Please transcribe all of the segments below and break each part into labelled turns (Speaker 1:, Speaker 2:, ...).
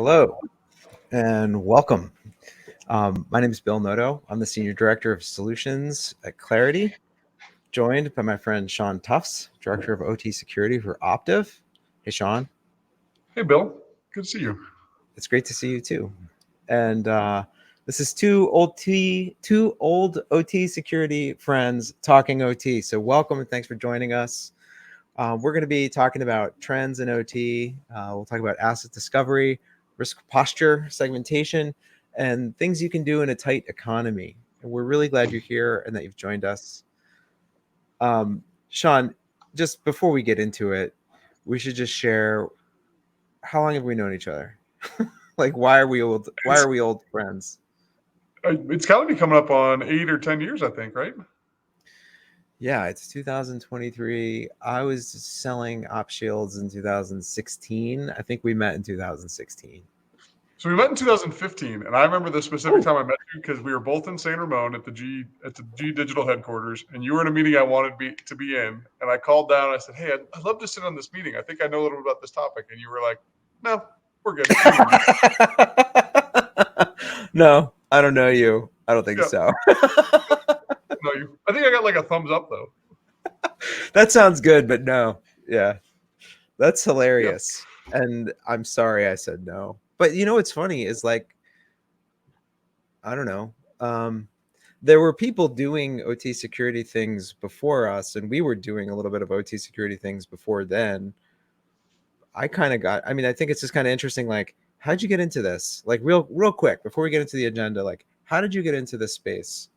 Speaker 1: Hello and welcome. My name is Bill Noto. I'm the Senior Director of Solutions at Claroty, joined by my friend Sean Tufts, Director of OT Security for Optiv. Hey, Sean.
Speaker 2: Hey, Bill. Good to see you.
Speaker 1: It's great to see you too. And this is two old OT security friends talking OT. So welcome and thanks for joining us. We're going to be talking about trends in OT. We'll talk about asset discovery, risk posture, segmentation, and things you can do in a tight economy. And we're really glad you're here and that you've joined us. Sean, just before we get into it, we should just share how long have we known each other? Like, why are we old? Why are we old friends?
Speaker 2: It's got to be coming up on 8 or 10 years, I think, right?
Speaker 1: Yeah, it's 2023. I was selling op shields in 2016. I think we met in 2016.
Speaker 2: So we met in 2015, and I remember the specific time I met you because we were both in San Ramon at the G Digital headquarters, and you were in a meeting I wanted to be in, and I called down. And I said, "Hey, I'd love to sit on this meeting. I think I know a little bit about this topic." And you were like, "No, we're good."
Speaker 1: No, I don't know you. I don't think
Speaker 2: Yeah.
Speaker 1: so.
Speaker 2: No, I think I got like a thumbs up though.
Speaker 1: That sounds good, but no. Yeah, that's hilarious. Yeah. And I'm sorry I said no. But you know what's funny is like, I don't know. There were people doing OT security things before us, and we were doing a little bit of OT security things before then. I think it's just kind of interesting. Like, how'd you get into this? Like, real quick, before we get into the agenda, like, how did you get into this space?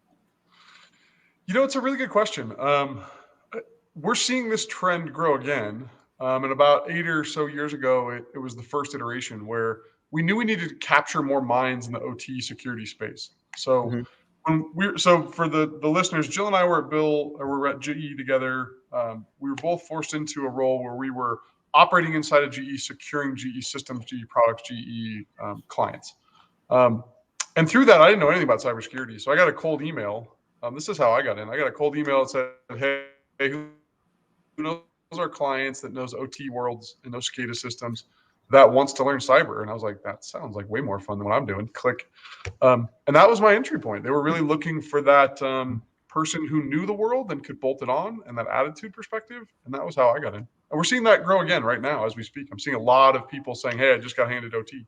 Speaker 2: It's a really good question. We're seeing this trend grow again. And about 8 or so years ago, it was the first iteration where we knew we needed to capture more minds in the OT security space. So for the listeners, Jill and I were at GE together. We were both forced into a role where we were operating inside of GE, securing GE systems, GE products, GE clients. And through that, I didn't know anything about cybersecurity. So I got a cold email. This is how I got in. I got a cold email that said, "Hey, who knows our clients, that knows OT worlds and those SCADA systems, that wants to learn cyber?" And I was like, that sounds like way more fun than what I'm doing. Click. And that was my entry point. They were really looking for that person who knew the world and could bolt it on, and that attitude perspective. And that was how I got in. And we're seeing that grow again right now as we speak. I'm seeing a lot of people saying, "Hey, I just got handed OT."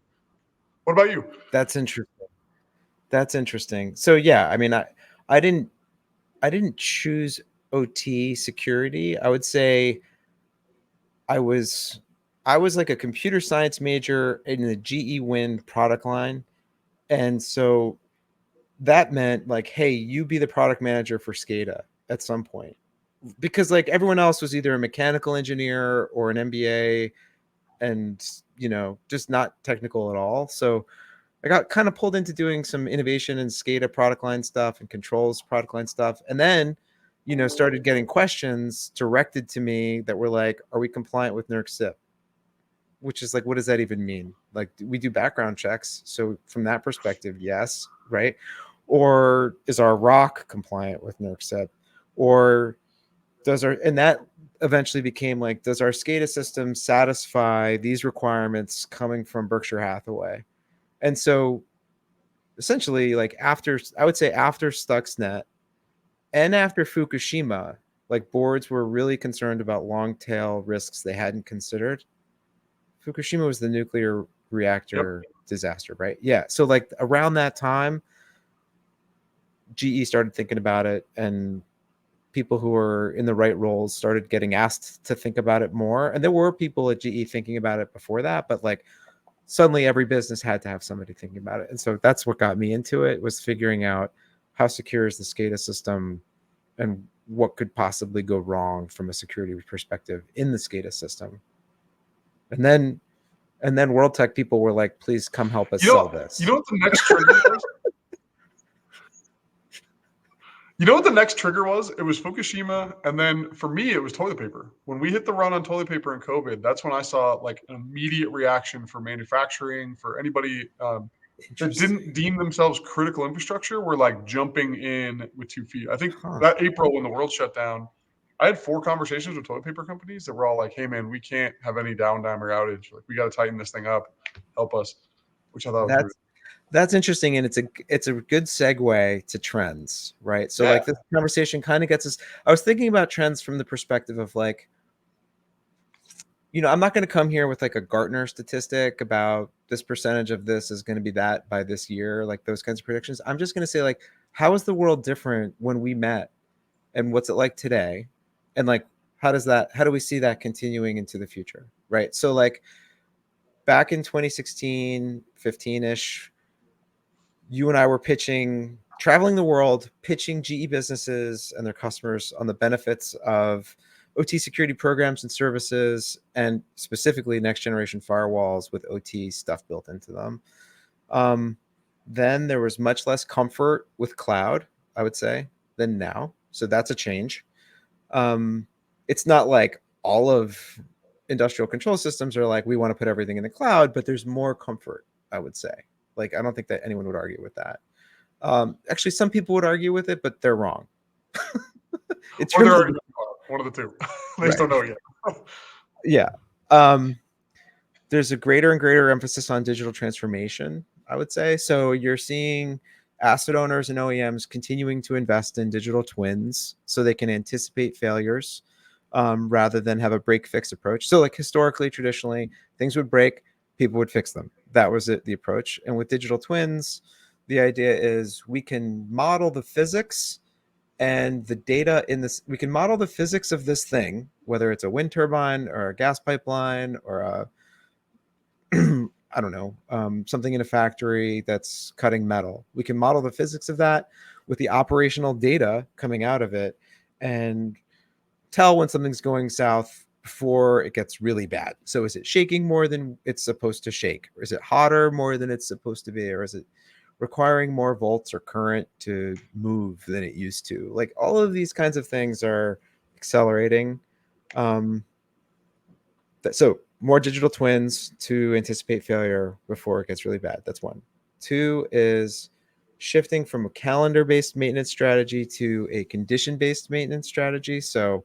Speaker 2: What about you?
Speaker 1: That's interesting. So yeah, I mean, I didn't choose OT security. I would say I was like a computer science major in the GE Wind product line. And so that meant like, hey, you be the product manager for SCADA at some point. Because like everyone else was either a mechanical engineer or an MBA and, just not technical at all. So I got kind of pulled into doing some innovation and SCADA product line stuff and controls product line stuff. And then, started getting questions directed to me that were like, are we compliant with NERC CIP? Which is like, what does that even mean? Like, we do background checks. So from that perspective, yes, right? Or is our ROC compliant with NERC CIP? Or and that eventually became like, does our SCADA system satisfy these requirements coming from Berkshire Hathaway? And so essentially, like after Stuxnet and after Fukushima, like boards were really concerned about long tail risks they hadn't considered. Fukushima was the nuclear reactor disaster, right? Yeah. So like around that time, GE started thinking about it, and people who were in the right roles started getting asked to think about it more. And there were people at GE thinking about it before that, but like suddenly every business had to have somebody thinking about it. And so that's what got me into it, was figuring out how secure is the SCADA system and what could possibly go wrong from a security perspective in the SCADA system. And then World Tech people were like, please come help us sell this.
Speaker 2: You know what the next trigger was? You know what the next trigger was? It was Fukushima, and then for me, it was toilet paper. When we hit the run on toilet paper in COVID, that's when I saw like an immediate reaction for manufacturing, for anybody that didn't deem themselves critical infrastructure, were like jumping in with 2 feet. I think that April when the world shut down, I had 4 conversations with toilet paper companies that were all like, "Hey man, we can't have any downtime or outage. Like, we got to tighten this thing up. Help us." which I thought was really,
Speaker 1: That's interesting, and it's a good segue to trends, right? So
Speaker 2: yeah.
Speaker 1: like this conversation kind of gets us. I was thinking about trends from the perspective of like, I'm not going to come here with like a Gartner statistic about this percentage of this is going to be that by this year, like those kinds of predictions. I'm just going to say like, how is the world different when we met, and what's it like today, and like how do we see that continuing into the future, right? So like back in 2016, 15ish, you and I were pitching, traveling the world, pitching GE businesses and their customers on the benefits of OT security programs and services, and specifically next generation firewalls with OT stuff built into them. Um, then there was much less comfort with cloud, I would say, than now. So that's a change. It's not like all of industrial control systems are like, we want to put everything in the cloud, but there's more comfort, I would say. Like, I don't think that anyone would argue with that. Actually, some people would argue with it, but they're wrong. In
Speaker 2: Or they're
Speaker 1: terms of,
Speaker 2: already one of the two. They just
Speaker 1: right.
Speaker 2: don't know yet.
Speaker 1: Yeah. Um, there's a greater and greater emphasis on digital transformation, I would say. So you're seeing asset owners and OEMs continuing to invest in digital twins so they can anticipate failures, rather than have a break fix approach. So like historically, traditionally, things would break, people would fix them. That was it, the approach. And with digital twins, the idea is we can model the physics and the data in this. We can model the physics of this thing, whether it's a wind turbine or a gas pipeline or a I don't know, something in a factory that's cutting metal. We can model the physics of that with the operational data coming out of it, and tell when something's going south before it gets really bad. So is it shaking more than it's supposed to shake? Or is it hotter more than it's supposed to be? Or is it requiring more volts or current to move than it used to? Like all of these kinds of things are accelerating. Um, so more digital twins to anticipate failure before it gets really bad. That's one. Two is shifting from a calendar based maintenance strategy to a condition based maintenance strategy. So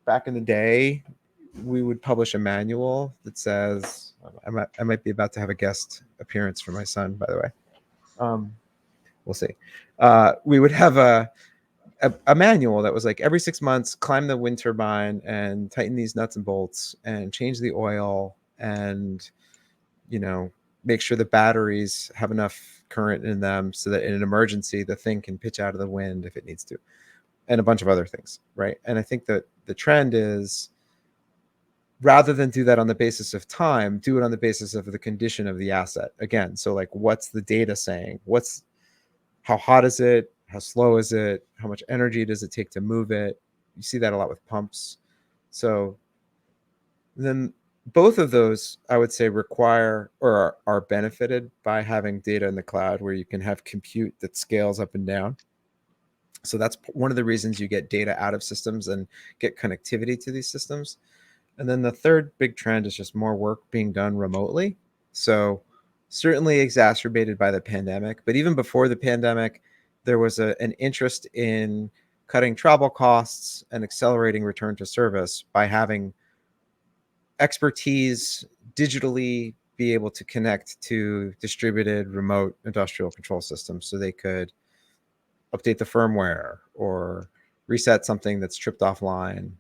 Speaker 1: back in the day, we would publish a manual that says, I might be about to have a guest appearance for my son, by the way. Um, we'll see. We would have a manual that was like every 6 months, climb the wind turbine and tighten these nuts and bolts and change the oil and, you know, make sure the batteries have enough current in them so that in an emergency, the thing can pitch out of the wind if it needs to, and a bunch of other things. Right. And I think that the trend is, rather than do that on the basis of time, do it on the basis of the condition of the asset. Again, so like, what's the data saying? How hot is it? How slow is it? How much energy does it take to move it? You see that a lot with pumps. So then both of those, I would say, require or are benefited by having data in the cloud where you can have compute that scales up and down. So that's one of the reasons you get data out of systems and get connectivity to these systems. And then the third big trend is just more work being done remotely. So certainly exacerbated by the pandemic, but even before the pandemic, there was an interest in cutting travel costs and accelerating return to service by having expertise digitally be able to connect to distributed remote industrial control systems so they could update the firmware or reset something that's tripped offline.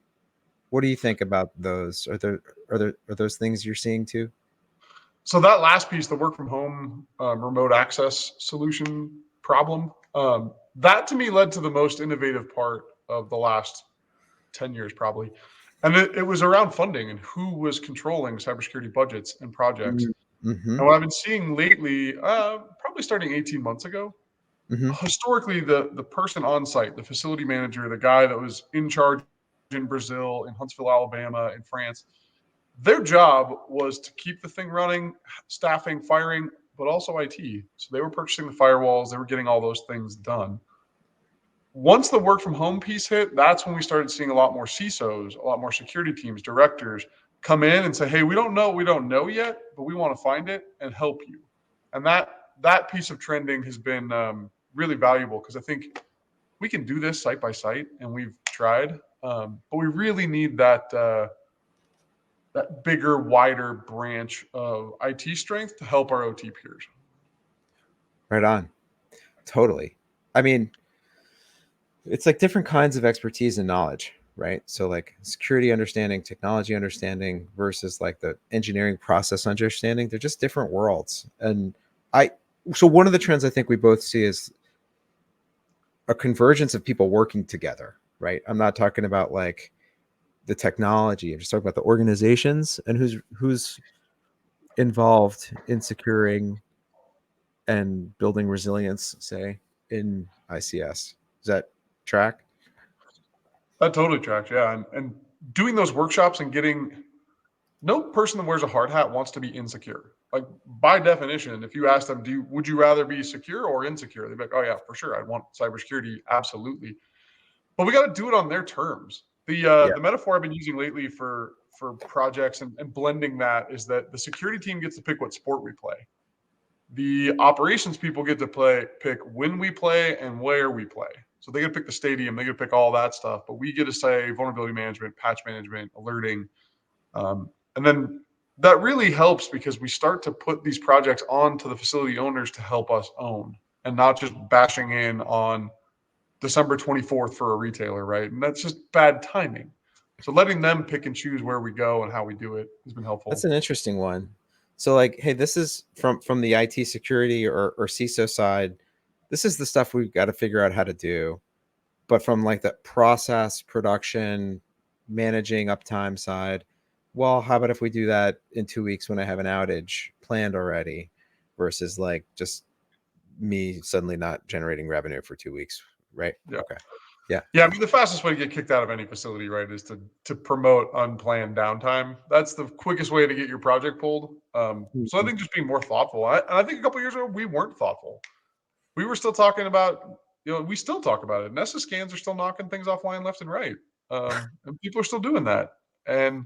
Speaker 1: What do you think about those? Are those things you're seeing too?
Speaker 2: So that last piece, the work from home remote access solution problem, that to me led to the most innovative part of the last 10 years, probably. And it was around funding and who was controlling cybersecurity budgets and projects.
Speaker 1: Mm-hmm.
Speaker 2: And what I've been seeing lately, probably starting 18 months ago,
Speaker 1: Mm-hmm.
Speaker 2: historically, the person on site, the facility manager, the guy that was in charge in Brazil, in Huntsville, Alabama, in France, their job was to keep the thing running, staffing, firing, but also IT. So they were purchasing the firewalls, they were getting all those things done. Once the work from home piece hit, that's when we started seeing a lot more CISOs, a lot more security teams, directors come in and say, "Hey, we don't know yet, but we want to find it and help you." And that piece of trending has been really valuable because I think we can do this site by site, and we've tried, but we really need that that bigger, wider branch of IT strength to help our OT peers.
Speaker 1: Right on. Totally. I mean, it's like different kinds of expertise and knowledge, right? So like security understanding, technology understanding versus like the engineering process understanding, they're just different worlds. And I so one of the trends I think we both see is a convergence of people working together, right? I'm not talking about like the technology. I'm just talking about the organizations and who's involved in securing and building resilience, say, in ICS. Does that track?
Speaker 2: That totally tracks, yeah. And doing those workshops and getting no person that wears a hard hat wants to be insecure. Like by definition, if you ask them, would you rather be secure or insecure? They'd be like, oh yeah, for sure. I'd want cybersecurity, absolutely. But we got to do it on their terms.
Speaker 1: Yeah.
Speaker 2: The metaphor I've been using lately for projects and blending that is that the security team gets to pick what sport we play. The operations people get to pick when we play and where we play. So they get to pick the stadium, they get to pick all that stuff, but we get to say vulnerability management, patch management, alerting, and then that really helps because we start to put these projects onto the facility owners to help us own, and not just bashing in on December 24th for a retailer, right? And that's just bad timing. So letting them pick and choose where we go and how we do it has been
Speaker 1: That's
Speaker 2: helpful.
Speaker 1: an interesting one. So like, hey, this is from the IT security or CISO side. This is the stuff we've got to figure out how to do. But from like the process, production, managing uptime side, well, how about if we do that in 2 weeks when I have an outage planned already, versus like just me suddenly not generating revenue for 2 weeks, right?
Speaker 2: Yeah.
Speaker 1: Okay. Yeah.
Speaker 2: Yeah, I mean the fastest way to get kicked out of any facility, right, is to promote unplanned downtime. That's the quickest way to get your project pulled. So I
Speaker 1: Mhm.
Speaker 2: think just being more thoughtful. And I think a couple years ago we weren't thoughtful. We were still talking about, we still talk about it. Nessa scans are still knocking things offline left and right, and people are still doing that. And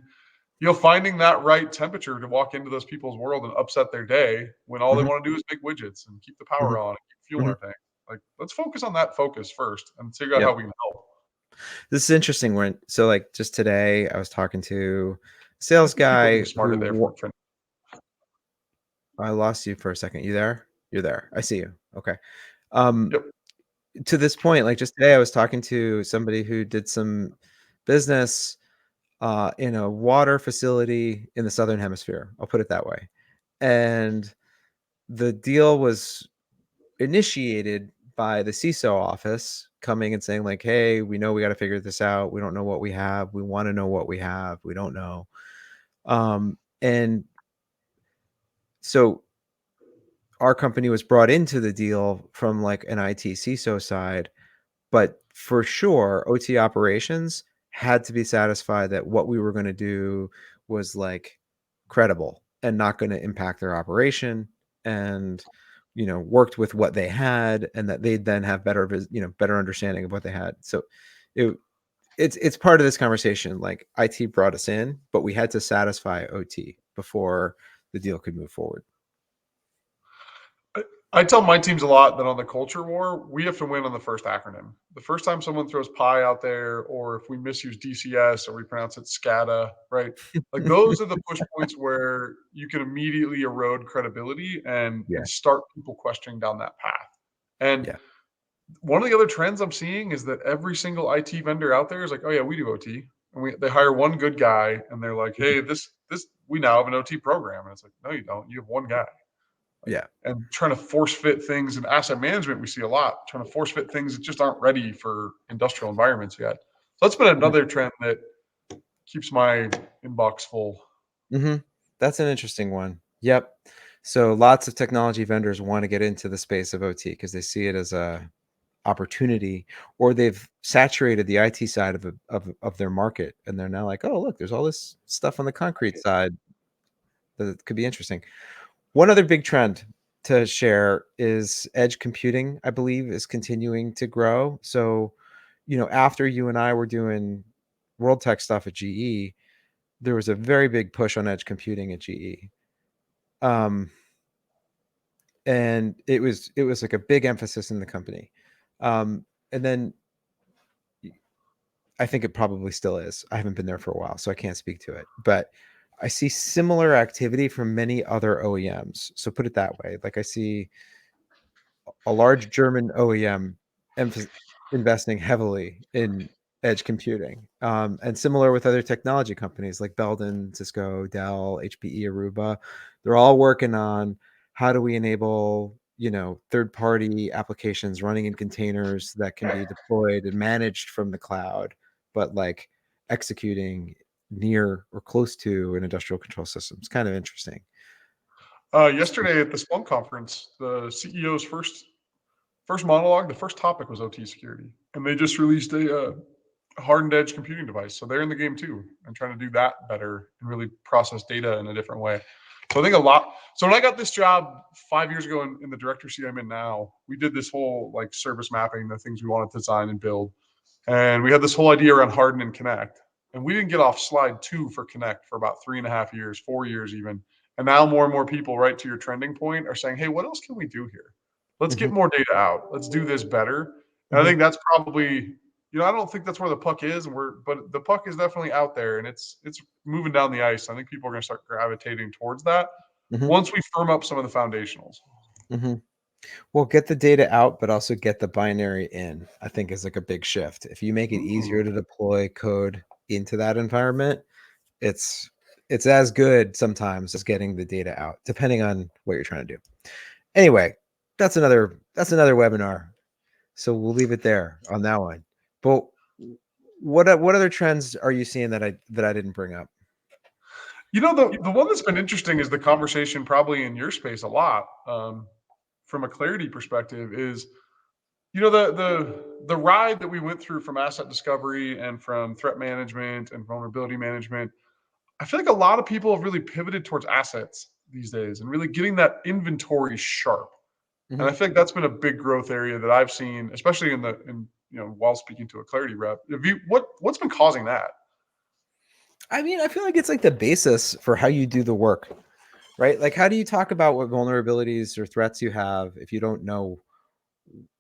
Speaker 2: finding that right temperature to walk into those people's world and upset their day when all they
Speaker 1: Mhm.
Speaker 2: want to do is make widgets and keep the power
Speaker 1: Mhm.
Speaker 2: on and keep fueling our
Speaker 1: Mhm.
Speaker 2: tank. Like, let's focus on that focus first and figure out how
Speaker 1: Yep.
Speaker 2: we can help.
Speaker 1: This is interesting. When so like just today, I was talking to a
Speaker 2: I
Speaker 1: sales
Speaker 2: think people are getting
Speaker 1: guy
Speaker 2: smarter there from trend.
Speaker 1: I lost you for a second. You there? You're there. I see you. Okay. Um,
Speaker 2: Yep.
Speaker 1: to this point, like just today, I was talking to somebody who did some business in a water facility in the southern hemisphere. I'll put it that way. And the deal was initiated by the CISO office coming and saying like, "Hey, we know we got to figure this out. We don't know what we have. We want to know what we have. We don't know." And so our company was brought into the deal from like an IT CISO side, but for sure, OT operations had to be satisfied that what we were going to do was like credible and not going to impact their operation, and worked with what they had, and that they'd then have better understanding of what they had. So it it's part of this conversation. Like IT brought us in, but we had to satisfy OT before the deal could move forward.
Speaker 2: I tell my teams a lot that on the culture war, we have to win on the first acronym. The first time someone throws pi out there, or if we misuse DCS or we pronounce it SCADA, right? Like those are the push points where you can immediately erode credibility and
Speaker 1: Yeah.
Speaker 2: start people questioning down that path. And
Speaker 1: Yeah.
Speaker 2: one of the other trends I'm seeing is that every single IT vendor out there is like, oh yeah, we do OT. And they hire one good guy and they're like,
Speaker 1: Mhm.
Speaker 2: hey, this we now have an OT program. And it's like, no, you don't. You have one guy. Like,
Speaker 1: Yeah.
Speaker 2: and trying to force fit things in asset management, we see a lot, trying to force fit things that just aren't ready for industrial environments yet. So that's been
Speaker 1: Mhm.
Speaker 2: another trend that keeps my inbox full.
Speaker 1: Mhm. That's an interesting one. Yep. So lots of technology vendors want to get into the space of OT because they see it as a opportunity, or they've saturated the IT side of their market, and they're now like, oh, look, there's all this stuff on the concrete side that could be interesting. One other big trend to share is edge computing, I believe, is continuing to grow. So, after you and I were doing World Tech stuff at GE, there was a very big push on edge computing at GE. Um, and it was like a big emphasis in the company. And then I think it probably still is. I haven't been there for a while, so I can't speak to it. But I see similar activity from many other OEMs. So put it that way. Like I see a large German OEM investing heavily in edge computing, and similar with other technology companies like Belden, Cisco, Dell, HPE, Aruba. They're all working on how do we enable third-party applications running in containers that can be deployed and managed from the cloud, but like executing near or close to an industrial control system. It's kind of interesting.
Speaker 2: Yesterday at the Splunk conference, the CEO's first monologue, the first topic was OT security, and they just released a hardened edge computing device. So they're in the game too, and trying to do that better and really process data in a different way. So I think a lot. So when I got this job 5 years ago in the director seat I'm in now, we did this whole like service mapping, the things we wanted to design and build, and we had this whole idea around harden and connect. And we didn't get off slide 2 for connect for about 3.5 years, 4 years even. And now more and more people, right to your trending point, are saying, hey, what else can we do here? Let's
Speaker 1: Hmm.
Speaker 2: get more data out. Let's do this better. And I
Speaker 1: Hmm.
Speaker 2: think that's probably, I don't think that's where the puck is, but the puck is definitely out there and it's moving down the ice. I think people are going to start gravitating towards that
Speaker 1: Hmm.
Speaker 2: once we firm up some of the foundationals.
Speaker 1: Hmm. Well, get the data out, but also get the binary in, I think is like a big shift. If you make it
Speaker 2: Ooh.
Speaker 1: easier to deploy code into that environment, it's it's as good sometimes as getting the data out, depending on what you're trying to do. Anyway, that's another webinar. So we'll leave it there on that one. But what other trends are you seeing that I didn't bring up?
Speaker 2: The one that's been interesting is the conversation probably in your space a lot, from a Clarity perspective is, the ride that we went through from asset discovery and from threat management and vulnerability management. I feel like a lot of people have really pivoted towards assets these days and really getting that inventory sharp. And I
Speaker 1: Mhm.
Speaker 2: think that's been a big growth area that I've seen, especially while speaking to a Clarity rep. What's been causing that?
Speaker 1: I mean, I feel like it's like the basis for how you do the work, right? Like, how do you talk about what vulnerabilities or threats you have if you don't know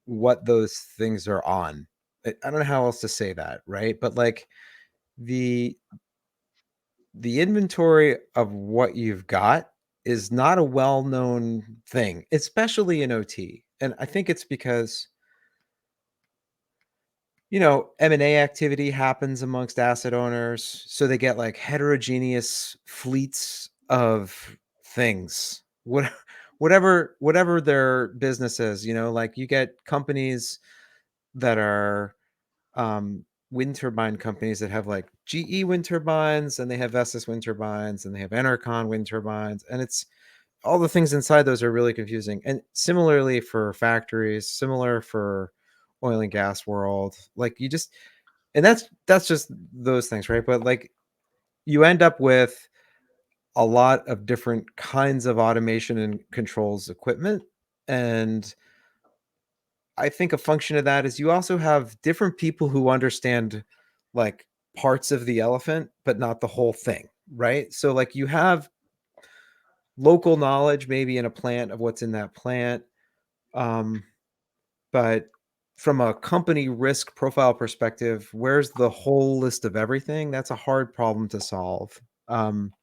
Speaker 1: what those things are on? I don't know how else to say that, right? But like the the inventory of what you've got is not a well-known thing, especially in OT. And I think it's because M&A activity happens amongst asset owners, so they get like heterogeneous fleets of things. Whatever their business is, like you get companies that are wind turbine companies that have like GE wind turbines, and they have Vestas wind turbines, and they have Enercon wind turbines, and it's all the things inside those are really confusing. And similarly for factories, similar for oil and gas world, like you just and that's just those things, right? But like you end up with a lot of different kinds of automation and controls equipment. And I think a function of that is you also have different people who understand like parts of the elephant, but not the whole thing, right? So like you have local knowledge maybe in a plant of what's in that plant. Um, but from a company risk profile perspective, where's the whole list of everything? That's a hard problem to solve. Um,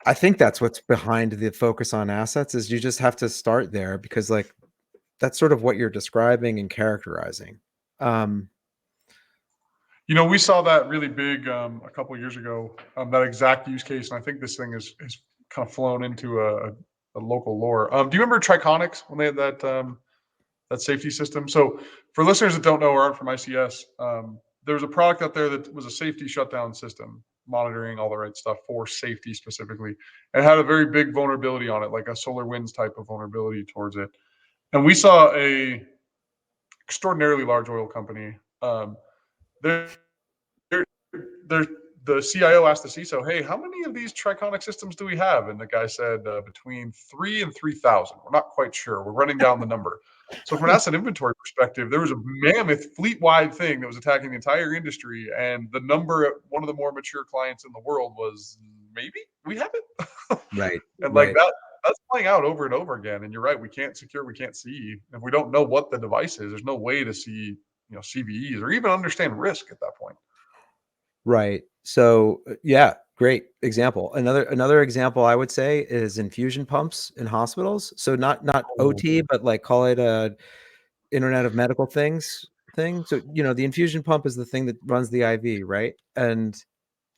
Speaker 1: I think that's what's behind the focus on assets is you just have to start there because like that's sort of what you're describing and characterizing. Um,
Speaker 2: We saw that really big a couple years ago, that exact use case, and I think this thing is kind of flown into a local lore. Do you remember Triconics when they had that safety system? So for listeners that don't know or aren't from ICS, there was a product out there that was a safety shutdown system, monitoring all the right stuff for safety specifically, and had a very big vulnerability on it, like a solar winds type of vulnerability towards it. And we saw a extraordinarily large oil company. They're there the CIO asked the CISO, "Hey, how many of these Triconic systems do we have?" And the guy said, "Between 3 and 3,000. We're not quite sure. We're running down the number." So from an asset inventory perspective, there was a mammoth fleet-wide thing that was attacking the entire industry, and the number at one of the more mature clients in the world was maybe we have it,
Speaker 1: right,
Speaker 2: and like
Speaker 1: right.
Speaker 2: that. That's playing out over and over again. And you're right, we can't secure, we can't see. If we don't know what the device is, there's no way to see, CVEs or even understand risk at that point.
Speaker 1: Right. So yeah, great example. Another example I would say is infusion pumps in hospitals. So not
Speaker 2: Oh,
Speaker 1: OT, but like call it a Internet of Medical Things thing. So the infusion pump is the thing that runs the IV, right? And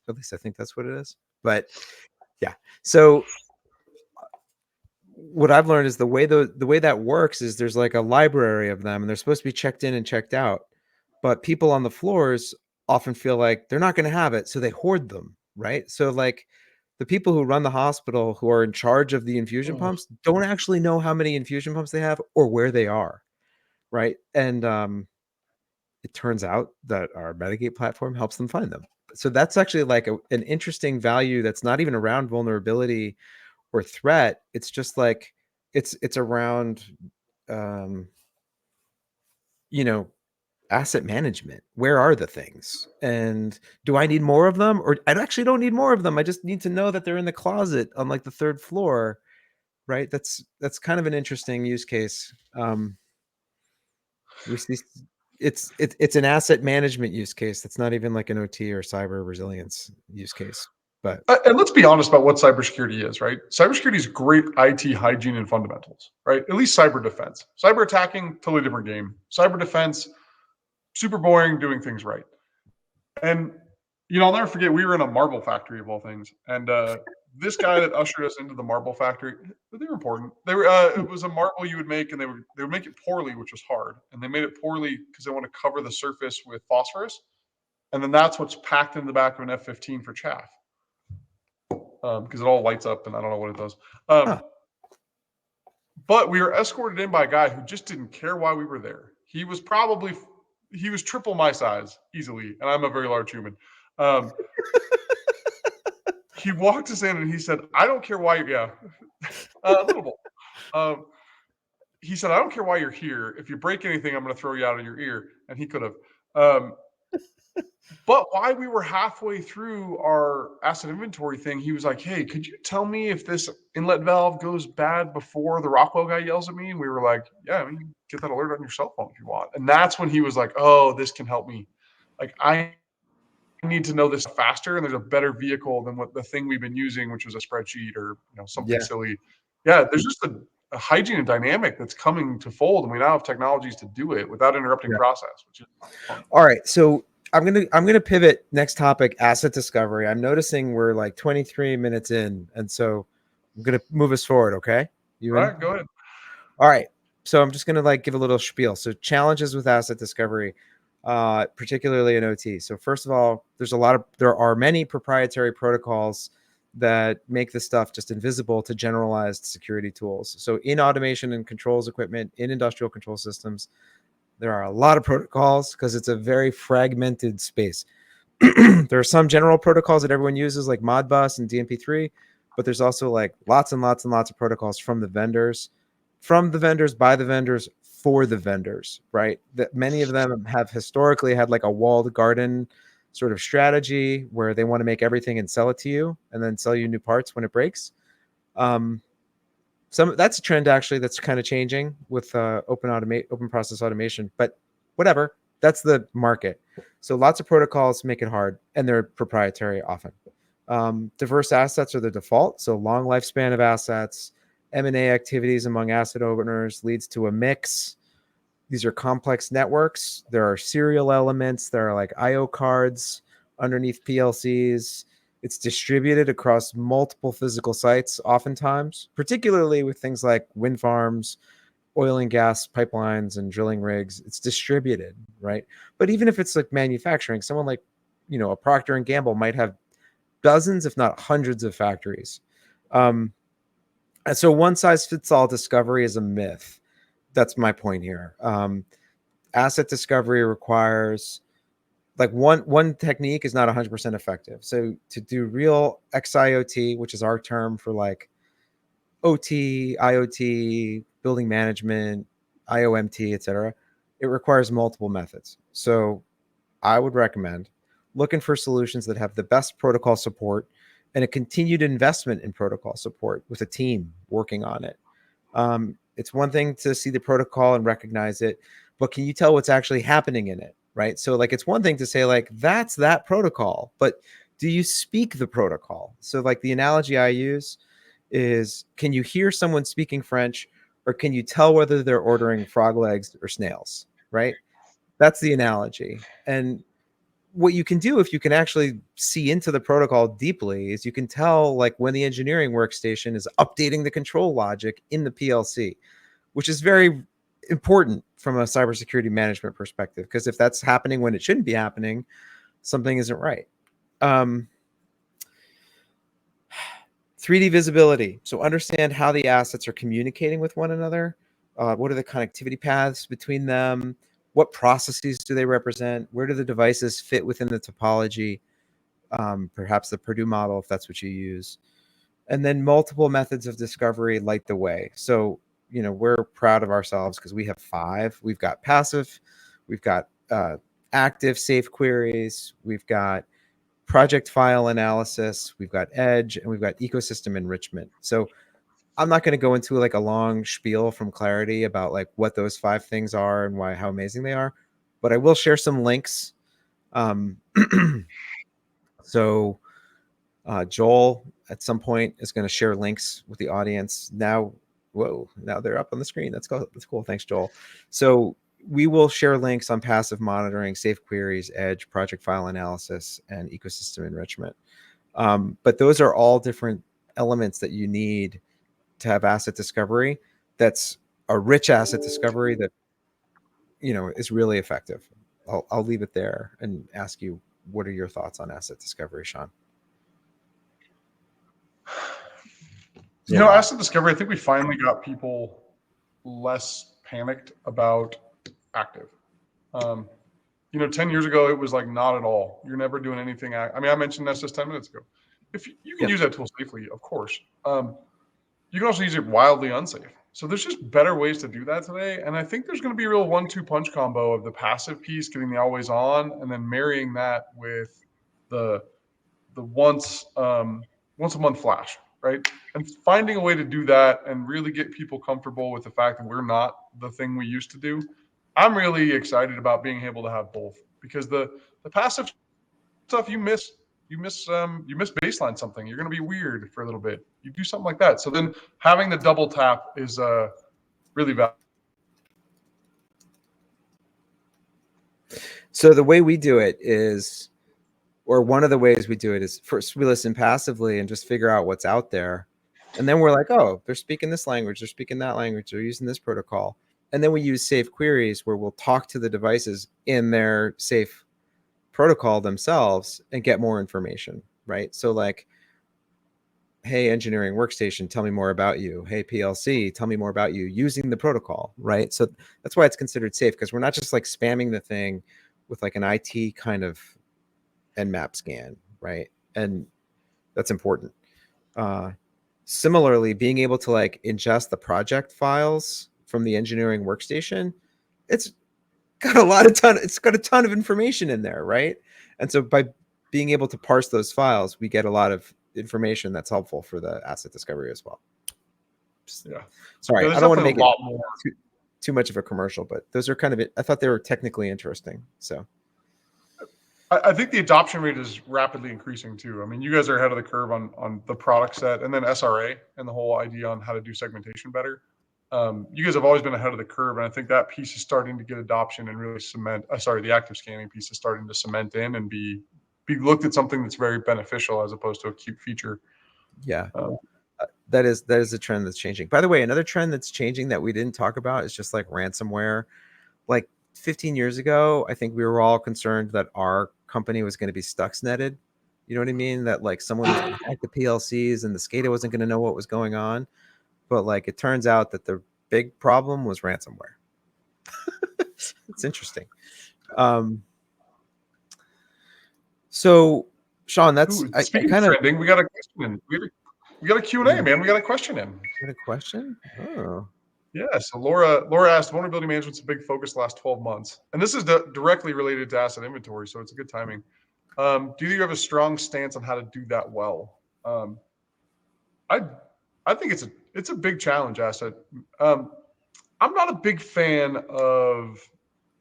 Speaker 1: at least I think that's what it is. But yeah. So what I've learned is the way that works is there's like a library of them and they're supposed to be checked in and checked out. But people on the floors often feel like they're not going to have it, so they hoard them, right? So like the people who run the hospital who are in charge of the infusion
Speaker 2: oh.
Speaker 1: pumps don't actually know how many infusion pumps they have or where they are, right? And it turns out that our Medigate platform helps them find them. So that's actually like an interesting value that's not even around vulnerability or threat. It's just like it's around um, you know asset management. Where are the things? And do I need more of them? Or I actually don't need more of them. I just need to know that they're in the closet on like the third floor, right? That's kind of an interesting use case. We see it's an asset management use case. That's not even like an OT or cyber resilience use case. But
Speaker 2: And let's be honest about what cybersecurity is, right? Cybersecurity is great IT hygiene and fundamentals, right? At least cyber defense. Cyber attacking, totally different game. Cyber defense, super boring, doing things right. And I'll never forget. We were in a marble factory of all things, and this guy that ushered us into the marble factory, they were important. They were. It was a marble you would make, and they would make it poorly, which was hard. And they made it poorly because they want to cover the surface with phosphorus, and then that's what's packed in the back of an F-15 for chaff, because it all lights up, and I don't know what it does.
Speaker 1: huh.
Speaker 2: But we were escorted in by a guy who just didn't care why we were there. He was triple my size easily, and I'm a very large human. Um, he walked us in and he said, "I don't care why you're yeah, a little bit." Um, he said, "I don't care why you're here. If you break anything, I'm going to throw you out of your ear." And he could have. Um, but while we were halfway through our asset inventory thing, he was like, "Hey, could you tell me if this inlet valve goes bad before the Rockwell guy yells at me?" And we were like, "Yeah, I mean, get that alert on your cell phone if you want." And that's when he was like, "Oh, this can help me. Like, I need to know this faster, and there's a better vehicle than what the thing we've been using, which was a spreadsheet or something
Speaker 1: Yeah.
Speaker 2: silly." Yeah, there's just a hygiene and dynamic that's coming to fold, and we now have technologies to do it without interrupting
Speaker 1: Yeah.
Speaker 2: process, which is fun.
Speaker 1: All right. So I'm gonna pivot next topic, asset discovery. I'm noticing we're like 23 minutes in, and so I'm gonna move us forward. Okay. You
Speaker 2: All
Speaker 1: in?
Speaker 2: right, go ahead.
Speaker 1: All right. So I'm just gonna like give a little spiel. So challenges with asset discovery, particularly in OT. So first of all, there are many proprietary protocols that make this stuff just invisible to generalized security tools. So in automation and controls equipment, in industrial control systems, there are a lot of protocols because it's a very fragmented space. There are some general protocols that everyone uses, like Modbus and DNP3, but there's also like lots and lots and lots of protocols from the vendors, by the vendors, for the vendors, right? That many of them have historically had like a walled garden sort of strategy where they want to make everything and sell it to you and then sell you new parts when it breaks. Um, that's a trend actually that's kind of changing with open process automation, but whatever, that's the market. So lots of protocols make it hard and they're proprietary often. Diverse assets are the default, so long lifespan of assets. M&A activities among asset owners leads to a mix. These are complex networks. There are serial elements. There are like IO cards underneath PLCs. It's distributed across multiple physical sites, oftentimes, particularly with things like wind farms, oil and gas pipelines, and drilling rigs. It's distributed, right? But even if it's like manufacturing, someone like, a Procter and Gamble might have dozens, if not hundreds, of factories. And so one size fits all discovery is a myth. That's my point here. Asset discovery requires like one technique is not 100% effective. So to do real XIoT, which is our term for like OT, IoT, building management, IOMT, etc., it requires multiple methods. So I would recommend looking for solutions that have the best protocol support and a continued investment in protocol support with a team working on it. It's one thing to see the protocol and recognize it, but can you tell what's actually happening in it? right? So like it's one thing to say like that's that protocol, but do you speak the protocol? So like the analogy I use is, can you hear someone speaking French, or can you tell whether they're ordering frog legs or snails, right? That's the analogy. And what you can do if you can actually see into the protocol deeply is you can tell like when the engineering workstation is updating the control logic in the PLC, which is very important from a cybersecurity management perspective, because if that's happening when it shouldn't be happening, something isn't right. um, 3D visibility. So understand how the assets are communicating with one another. What are the connectivity paths between them? What processes do they represent? Where do the devices fit within the topology? Perhaps the Purdue model, if that's what you use. And then multiple methods of discovery light the way. So, we're proud of ourselves because we have 5. We've got passive, we've got active safe queries, we've got project file analysis, we've got edge, and we've got ecosystem enrichment. So I'm not going to go into like a long spiel from Claroty about like what those 5 things are and how amazing they are, but I will share some links. Um, so Joel at some point is going to share links with the audience. Now, whoa, now they're up on the screen. That's cool. That's cool. Thanks, Joel. So we will share links on passive monitoring, safe queries, edge, project file analysis, and ecosystem enrichment. But those are all different elements that you need to have asset discovery. That's a rich asset discovery that is really effective. I'll leave it there and ask you, what are your thoughts on asset discovery, Sean?
Speaker 2: Asset discovery, I think we finally got people less panicked about active. 10 years ago, it was like not at all. You're never doing anything. I mentioned this just 10 minutes ago. If you can use that tool safely, of course. You can also use it wildly unsafe. So there's just better ways to do that today. And I think there's going to be a real 1-2 punch combo of the passive piece, getting the always on, and then marrying that with the once a month flash, right? And finding a way to do that and really get people comfortable with the fact that we're not the thing we used to do. I'm really excited about being able to have both, because the passive stuff you miss baseline something, you're going to be weird for a little bit. You do something like that. So then having the double tap is really valuable.
Speaker 1: So the way we do it is, or one of the ways we do it is, first we listen passively and just figure out what's out there. And then we're like, oh, they're speaking this language, they're speaking that language, they're using this protocol. And then we use safe queries where we'll talk to the devices in their safe protocol themselves and get more information, right? So like, hey, engineering workstation, tell me more about you. Hey, PLC, tell me more about you, using the protocol, right? So that's why it's considered safe, because we're not just like spamming the thing with like an IT kind of nmap scan, right? And that's important. Similarly, being able to like ingest the project files from the engineering workstation, it's it's got a ton of information in there, right? And so by being able to parse those files, we get a lot of information that's helpful for the asset discovery as well.
Speaker 2: Yeah.
Speaker 1: Sorry,
Speaker 2: Yeah,
Speaker 1: I don't want to make it
Speaker 2: more.
Speaker 1: too much of a commercial, but those are kind of it. I thought they were technically interesting. So
Speaker 2: I think the adoption rate is rapidly increasing too. I mean, you guys are ahead of the curve on the product set, and then SRA and the whole idea on how to do segmentation better. You guys have always been ahead of the curve, and I think that piece is starting to get adoption and really cement. The active scanning piece is starting to cement in and be looked at something that's very beneficial as opposed to a cute feature.
Speaker 1: yeah, that is a trend that's changing. By the way, another trend that's changing that we didn't talk about is just like ransomware. Like 15 years ago, I think we were all concerned that our company was going to be Stuxneted. You know what I mean? That like someone was going to hack the PLCs and the SCADA wasn't going to know what was going on. But like it turns out that the big problem was ransomware. It's interesting. So Sean, that's I
Speaker 2: Speaking of
Speaker 1: kind of
Speaker 2: trending, we got a question in. We got a Q&A, man. We got a question in.
Speaker 1: got a question. Oh,
Speaker 2: Yeah, so Laura asked, vulnerability management's a big focus the last 12 months. And this is directly related to asset inventory, so it's a good timing. Do you have a strong stance on how to do that well? I think it's a big challenge, asset. I'm not a big fan of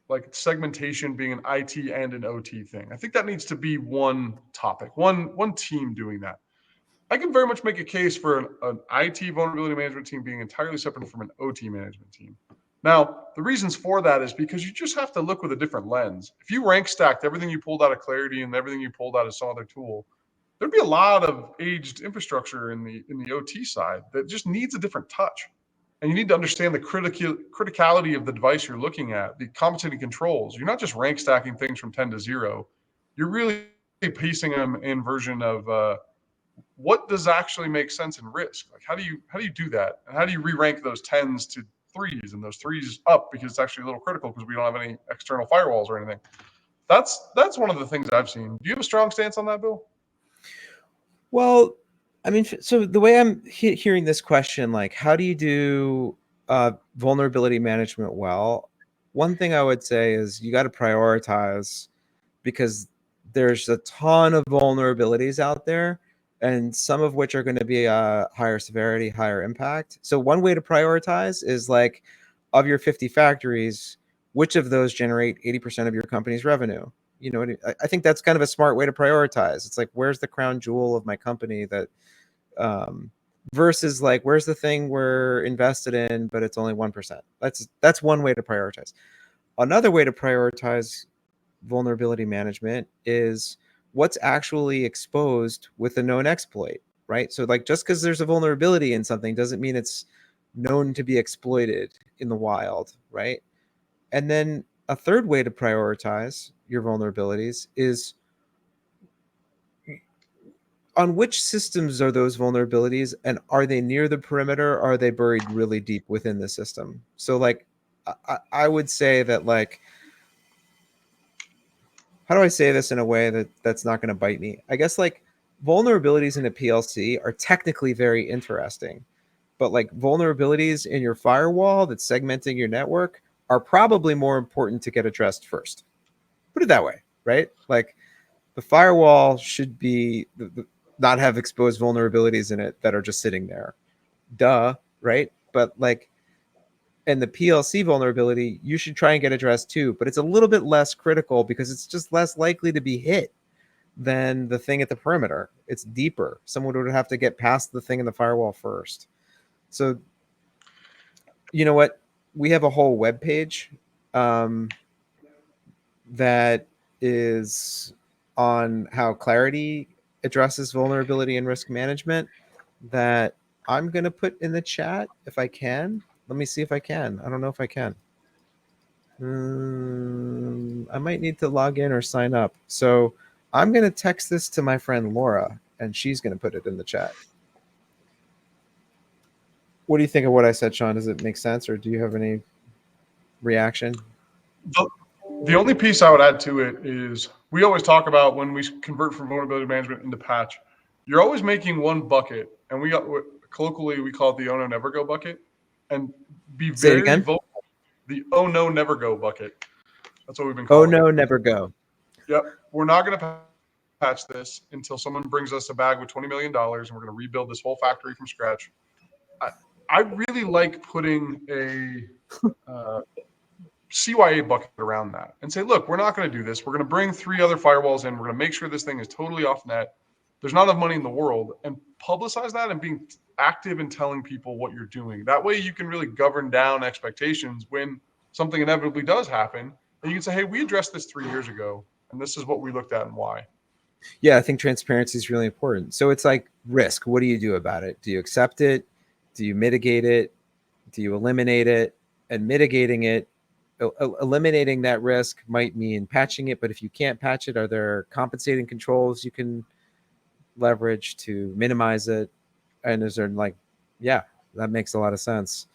Speaker 2: like segmentation being an IT and an OT thing. I think that needs to be one topic, one team doing that. I can very much make a case for an IT vulnerability management team being entirely separate from an OT management team. Now, the reasons for that is because you just have to look with a different lens. If you rank stacked everything you pulled out of Claroty and everything you pulled out of some other tool, there'd be a lot of aged infrastructure in the OT side that just needs a different touch. And you need to understand the criticality of the device you're looking at, the compensating controls. You're not just rank stacking things from 10 to 0. You're really piecing them in version of what does actually make sense in risk. Like how do you do that, and how do you re-rank those 10s to 3s and those 3s up because it's actually a little critical because we don't have any external firewalls or anything. That's one of the things I've seen. Do you have a strong stance on that, Bill?
Speaker 1: Well, I mean, so the way I'm hearing this question, like, how do you do vulnerability management well? One thing I would say is you got to prioritize, because there's a ton of vulnerabilities out there, and some of which are going to be higher severity, higher impact. So one way to prioritize is like, of your 50 factories, which of those generate 80% of your company's revenue? You know, I think that's kind of a smart way to prioritize. It's like, where's the crown jewel of my company that, um, versus like, where's the thing we're invested in, but it's only 1%. That's one way to prioritize. Another way to prioritize vulnerability management is what's actually exposed with a known exploit, right? So like, just because there's a vulnerability in something doesn't mean it's known to be exploited in the wild, right? And then a third way to prioritize your vulnerabilities is, on which systems are those vulnerabilities, and are they near the perimeter, or are they buried really deep within the system? So like, I would say that, like, how do I say this in a way that's not going to bite me? I guess like, vulnerabilities in a PLC are technically very interesting, but like, vulnerabilities in your firewall that's segmenting your network are probably more important to get addressed first. Put it that way, right? Like, the firewall should be not have exposed vulnerabilities in it that are just sitting there. Duh, right? But like, and the PLC vulnerability, you should try and get addressed too, but it's a little bit less critical because it's just less likely to be hit than the thing at the perimeter. It's deeper. Someone would have to get past the thing in the firewall first. So, you know what? We have a whole web page that is on how Claroty addresses vulnerability and risk management, that I'm going to put in the chat if I can. Let me see if I can. I don't know if I can. I might need to log in or sign up. So I'm going to text this to my friend Laura, and she's going to put it in the chat. What do you think of what I said, Sean? Does it make sense, or do you have any reaction?
Speaker 2: The only piece I would add to it is, we always talk about when we convert from vulnerability management into patch, you're always making one bucket, and we got, colloquially we call it the oh no never go bucket, and be
Speaker 1: Say it
Speaker 2: very
Speaker 1: again.
Speaker 2: vocal. The oh no never go bucket. That's what we've been
Speaker 1: Oh
Speaker 2: calling
Speaker 1: no,
Speaker 2: it.
Speaker 1: never go.
Speaker 2: Yep, we're not going to patch this until someone brings us a bag with $20 million, and we're going to rebuild this whole factory from scratch. I really like putting a CYA bucket around that and say, look, we're not going to do this. We're going to bring 3 other firewalls in. We're going to make sure this thing is totally off net. There's not enough money in the world, and publicize that and being active in telling people what you're doing. That way you can really govern down expectations when something inevitably does happen. And you can say, hey, we addressed this 3 years ago, and this is what we looked at and why.
Speaker 1: Yeah, I think transparency is really important. So it's like risk. What do you do about it? Do you accept it? Do you mitigate it? Do you eliminate it? And mitigating it, eliminating that risk might mean patching it, but if you can't patch it, are there compensating controls you can leverage to minimize it? And is there like, yeah, that makes a lot of sense.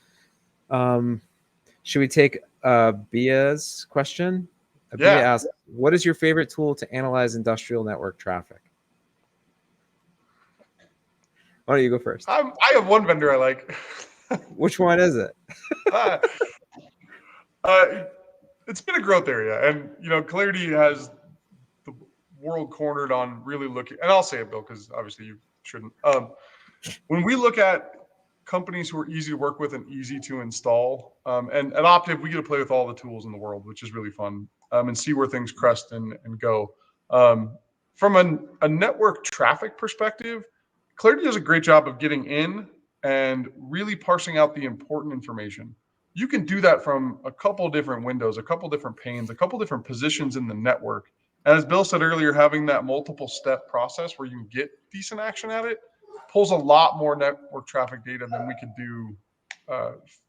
Speaker 1: Should we take Bia's question? Bia
Speaker 2: Yeah.
Speaker 1: asks, what is your favorite tool to analyze industrial network traffic? Why don't you go first?
Speaker 2: I have one vendor I like.
Speaker 1: Which one is it?
Speaker 2: uh, it's been a growth area, and Claroty has the world cornered on really looking. And I'll say it, Bill, because obviously you shouldn't. When we look at companies who are easy to work with and easy to install. And at Optiv, we get to play with all the tools in the world, which is really fun, and see where things crest and go. From a network traffic perspective, Claroty does a great job of getting in and really parsing out the important information. You can do that from a couple different windows, a couple different panes, a couple different positions in the network. And as Bill said earlier, having that multiple step process where you can get decent action at it pulls a lot more network traffic data than we could do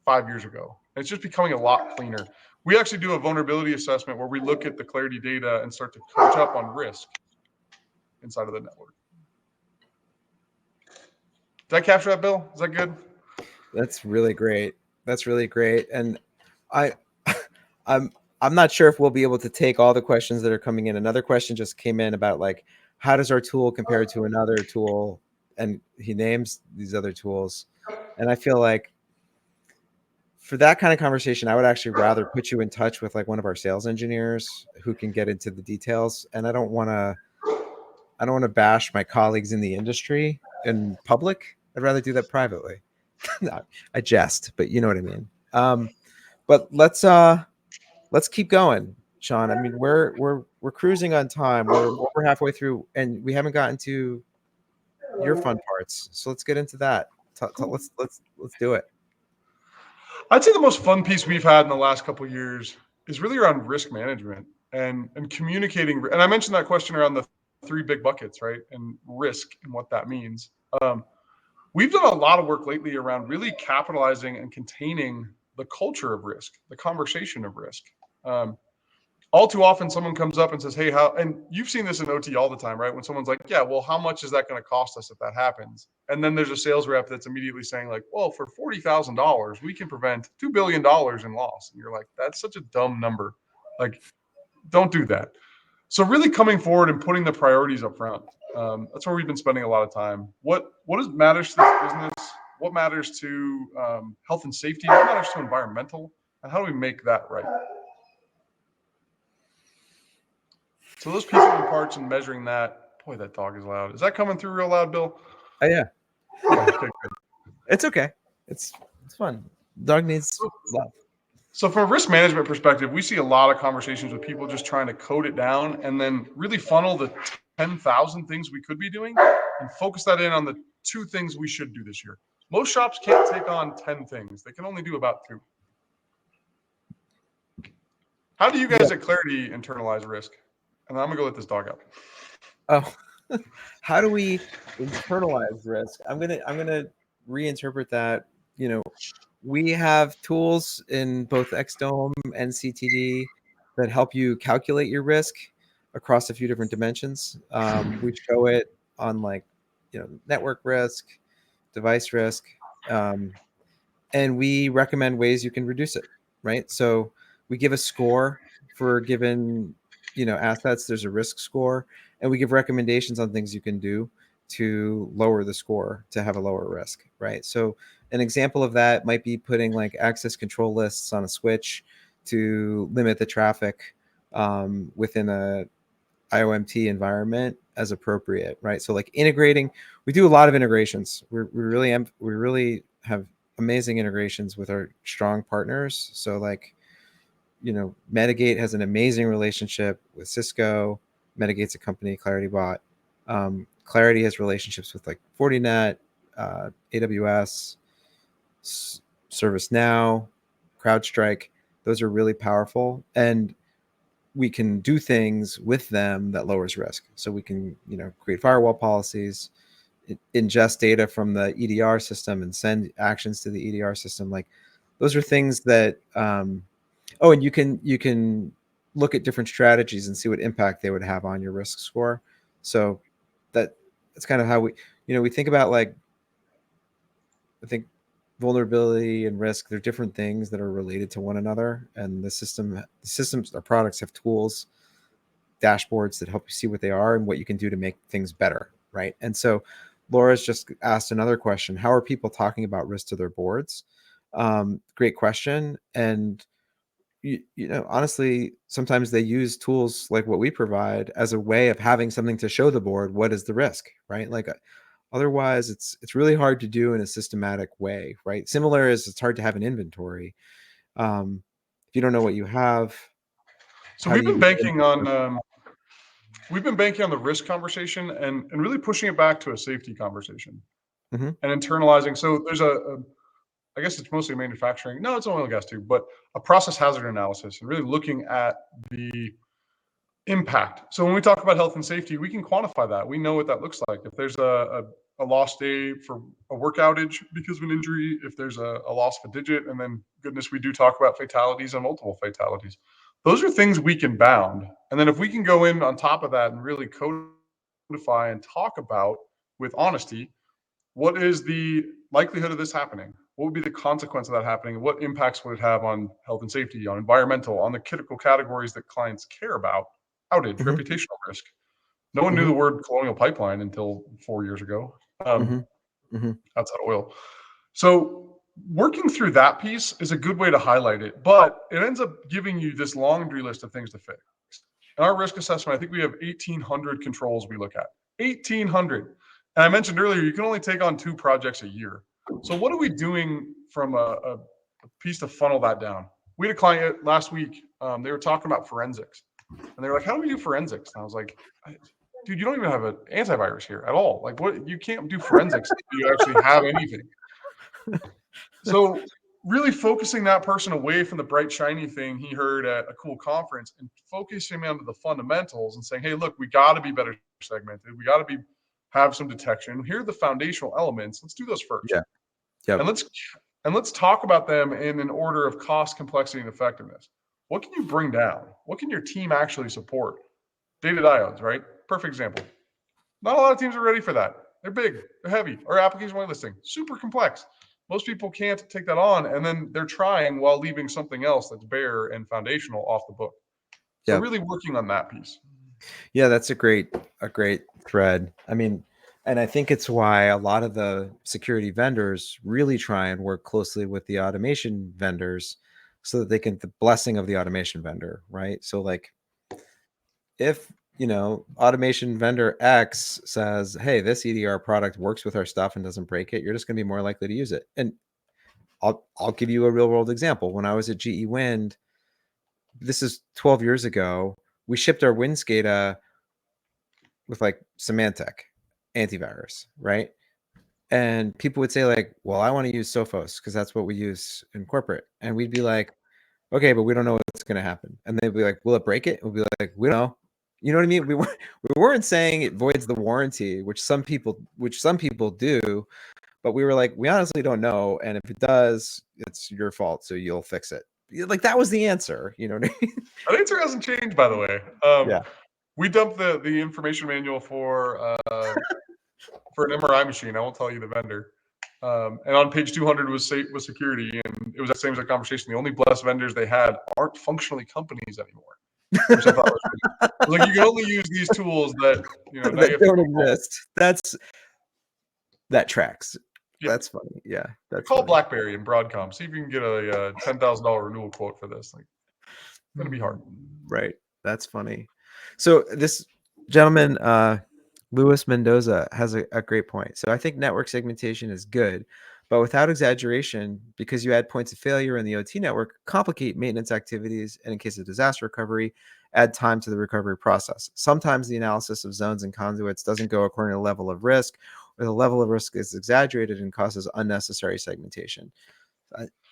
Speaker 2: 5 years ago. It's just becoming a lot cleaner. We actually do a vulnerability assessment where we look at the Claroty data and start to coach up on risk inside of the network. Did I capture that, Bill? Is that good?
Speaker 1: That's really great. That's really great. And I, I'm not sure if we'll be able to take all the questions that are coming in. Another question just came in about like, how does our tool compare to another tool? And he names these other tools. And I feel like for that kind of conversation, I would actually rather put you in touch with like one of our sales engineers who can get into the details. And I don't want to bash my colleagues in the industry in public. I'd rather do that privately. No, I jest, but you know what I mean. But let's keep going, Sean. I mean, we're cruising on time. We're over halfway through, and we haven't gotten to your fun parts. So let's get into that. Let's do it.
Speaker 2: I'd say the most fun piece we've had in the last couple of years is really around risk management and communicating. And I mentioned that question around the three big buckets, right? And risk and what that means. We've done a lot of work lately around really capitalizing and containing the culture of risk, the conversation of risk. All too often, someone comes up and says, "Hey, how?" And you've seen this in OT all the time, right? When someone's like, "Yeah, well, how much is that going to cost us if that happens?" And then there's a sales rep that's immediately saying, like, "Well, for $40,000, we can prevent $2 billion in loss." And you're like, "That's such a dumb number. Like, don't do that." So really coming forward and putting the priorities up front. That's where we've been spending a lot of time. What matters to this business? What matters to health and safety? What matters to environmental? And how do we make that right? So those people and parts and measuring that. Boy, that dog is loud. Is that coming through real loud, Bill?
Speaker 1: Oh yeah.
Speaker 2: Okay, good.
Speaker 1: It's okay. It's fun. Dog needs love.
Speaker 2: So from a risk management perspective, we see a lot of conversations with people just trying to code it down and then really funnel the 10,000 things we could be doing and focus that in on the 2 things we should do this year. Most shops can't take on 10 things. They can only do about 2. How do you guys at Claroty internalize risk? And I'm going to go let this dog out.
Speaker 1: Oh, how do we internalize risk? I'm gonna reinterpret that. You know, we have tools in both XDome and CTD that help you calculate your risk across a few different dimensions. We show it on like, network risk, device risk, and we recommend ways you can reduce it. Right. So we give a score for given, assets. There's a risk score, and we give recommendations on things you can do to lower the score to have a lower risk. Right. So an example of that might be putting like access control lists on a switch to limit the traffic within a IOMT environment as appropriate, right? So like integrating, we do a lot of integrations. We really have amazing integrations with our strong partners. So like, Medigate has an amazing relationship with Cisco. Medigate's a company Claroty bought. Claroty has relationships with like Fortinet, AWS, ServiceNow, CrowdStrike. Those are really powerful, and we can do things with them that lowers risk. So we can, create firewall policies, ingest data from the EDR system, and send actions to the EDR system. Like those are things that. And you can look at different strategies and see what impact they would have on your risk score. So that's kind of how we think about, like, I think vulnerability and risk, they're different things that are related to one another. And the systems, our products have tools, dashboards that help you see what they are and what you can do to make things better. Right. And so Laura's just asked another question. How are people talking about risk to their boards? Great question. And honestly, sometimes they use tools like what we provide as a way of having something to show the board what is the risk, right? Like Otherwise, it's really hard to do in a systematic way, right? Similar as it's hard to have an inventory. If you don't know what you have,
Speaker 2: So
Speaker 1: how do
Speaker 2: we've
Speaker 1: you
Speaker 2: been
Speaker 1: do
Speaker 2: banking on
Speaker 1: inventory?
Speaker 2: the risk conversation and really pushing it back to a safety conversation
Speaker 1: Hmm.
Speaker 2: and internalizing. So there's I guess it's mostly manufacturing. No, it's oil and gas too, but a process hazard analysis and really looking at the impact. So when we talk about health and safety, we can quantify that. We know what that looks like. If there's a lost day for a work outage because of an injury, if there's a loss of a digit, and then goodness, we do talk about fatalities and multiple fatalities. Those are things we can bound. And then if we can go in on top of that and really codify and talk about with honesty, what is the likelihood of this happening? What would be the consequence of that happening? What impacts would it have on health and safety, on environmental, on the critical categories that clients care about? Outage,
Speaker 1: Hmm.
Speaker 2: reputational risk. No one knew
Speaker 1: Hmm.
Speaker 2: the word colonial pipeline until 4 years ago,
Speaker 1: Hmm. Hmm.
Speaker 2: outside of oil. So working through that piece is a good way to highlight it, but it ends up giving you this laundry list of things to fix. In our risk assessment, I think we have 1,800 controls we look at. 1,800. And I mentioned earlier, you can only take on 2 projects a year. So what are we doing from a piece to funnel that down? We had a client last week. They were talking about forensics, and they were like, "How do we do forensics?" And I was like, "Dude, you don't even have an antivirus here at all. Like, what? You can't do forensics if you actually have anything." So really focusing that person away from the bright shiny thing he heard at a cool conference and focusing on the fundamentals and saying, hey, look, we got to be better segmented. We got to be have some detection. Here are the foundational elements. Let's do those first.
Speaker 1: Yeah. Yep.
Speaker 2: And let's talk about them in an order of cost, complexity, and effectiveness. What can you bring down? What can your team actually support? Data diodes, right? Perfect example. Not a lot of teams are ready for that. They're big, they're heavy. Our application whitelisting, super complex. Most people can't take that on, and then they're trying while leaving something else that's bare and foundational off the book. So
Speaker 1: Yep.
Speaker 2: really working on that piece.
Speaker 1: Yeah, that's a great thread. I mean, and I think it's why a lot of the security vendors really try and work closely with the automation vendors so that they can the blessing of the automation vendor, right? So like if, automation vendor X says, "Hey, this EDR product works with our stuff and doesn't break it," you're just going to be more likely to use it. And I'll give you a real world example. When I was at GE Wind, this is 12 years ago, we shipped our wind SCADA with like Symantec antivirus, right? And people would say like, "Well, I want to use Sophos because that's what we use in corporate." And we'd be like, "Okay, but we don't know what's going to happen." And they'd be like, "Will it break it?" We'll be like, "We don't know." You know what I mean? We weren't saying it voids the warranty, which some people do, but we were like, we honestly don't know, and if it does, it's your fault, so you'll fix it. Like that was the answer. You know what I mean?
Speaker 2: That answer hasn't changed, by the way.
Speaker 1: Yeah.
Speaker 2: We dumped the information manual for an MRI machine. I won't tell you the vendor. And on page 200 was security, and it was that same exact conversation. The only blessed vendors they had aren't functionally companies anymore, which I thought was really. I was like, you can only use these tools that now you
Speaker 1: That
Speaker 2: have to
Speaker 1: don't
Speaker 2: go call.
Speaker 1: exist. That tracks.
Speaker 2: Yeah,
Speaker 1: That's funny. Yeah, that's
Speaker 2: call
Speaker 1: funny.
Speaker 2: BlackBerry and Broadcom. See if you can get a $10,000 renewal quote for this. Like, it's gonna be hard.
Speaker 1: Right. That's funny. So this gentleman, Luis Mendoza, has a great point. So I think network segmentation is good, but without exaggeration, because you add points of failure in the OT network, complicate maintenance activities, and in case of disaster recovery, add time to the recovery process. Sometimes the analysis of zones and conduits doesn't go according to the level of risk, or the level of risk is exaggerated and causes unnecessary segmentation.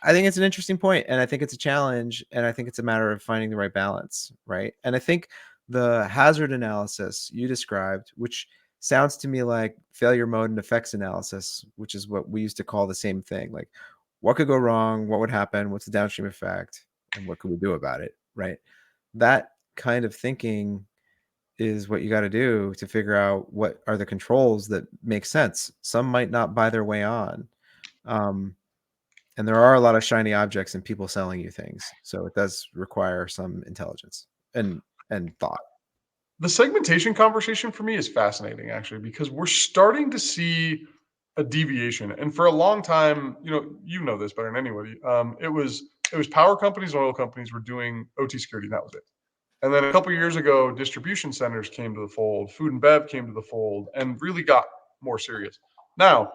Speaker 1: I think it's an interesting point, and I think it's a challenge, and I think it's a matter of finding the right balance, right? And I think the hazard analysis you described, which sounds to me like failure mode and effects analysis, which is what we used to call the same thing. Like, what could go wrong? What would happen? What's the downstream effect? And what could we do about it, right? That kind of thinking is what you got to do to figure out what are the controls that make sense. Some might not buy their way on. Um, and there are a lot of shiny objects and people selling you things, so it does require some intelligence and thought.
Speaker 2: The segmentation conversation for me is fascinating, actually, because we're starting to see a deviation. And for a long time, you know this better than anybody. It was power companies, oil companies were doing OT security, and that was it. And then a couple of years ago, distribution centers came to the fold, food and bev came to the fold, and really got more serious. Now,